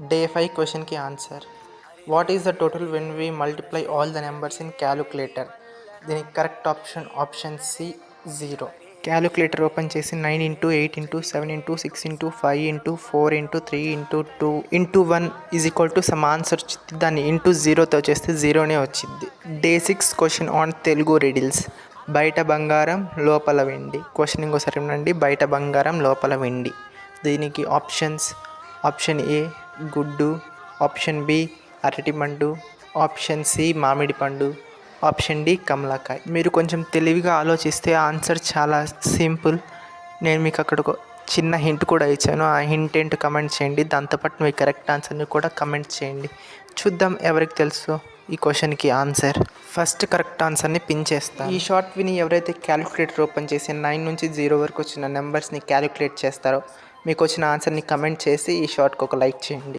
Day 5 question ki answer. What is the total when we multiply all the numbers in calculator? దీనికి correct option C 0. Calculator open చేసి 9 into 8 into 7 into 6 into 5 into 4 into 3 into 2 into 1 is equal to some answer వచ్చింది. దాన్ని into 0తో చేస్తే 0నే వచ్చింది. Day 6 question on Telugu riddles. బయట బంగారం లోపల వెండి. క్వశ్చన్ ఇంకోసారి వినండి. బయట బంగారం లోపల వెండి. దీనికి ఆప్షన్ ఏ గుడ్డు, ఆప్షన్ బి అరటిపండు, ఆప్షన్ సి మామిడి పండు, ఆప్షన్ డి కమలాకాయ. మీరు కొంచెం తెలివిగా ఆలోచిస్తే ఆన్సర్ చాలా సింపుల్. నేను మీకు అక్కడ ఒక చిన్న హింట్ కూడా ఇచ్చాను. ఆ హింట్ ఏంటో కమెంట్ చేయండి. దాంతోపాటు మీ కరెక్ట్ ఆన్సర్ని కూడా కమెంట్ చేయండి. చూద్దాం ఎవరికి తెలుసు ఈ క్వశ్చన్కి ఆన్సర్. ఫస్ట్ కరెక్ట్ ఆన్సర్ని పిన్ చేస్తాను. ఈ షార్ట్ విని ఎవరైతే క్యాలిక్యులేటర్ ఓపెన్ చేసి 9 నుంచి 0 వరకు వచ్చిన నెంబర్స్ని క్యాలిక్యులేట్ చేస్తారో మీకు వచ్చిన ఆన్సర్ని కమెంట్ చేసి ఈ షార్ట్కి ఒక లైక్ చేయండి.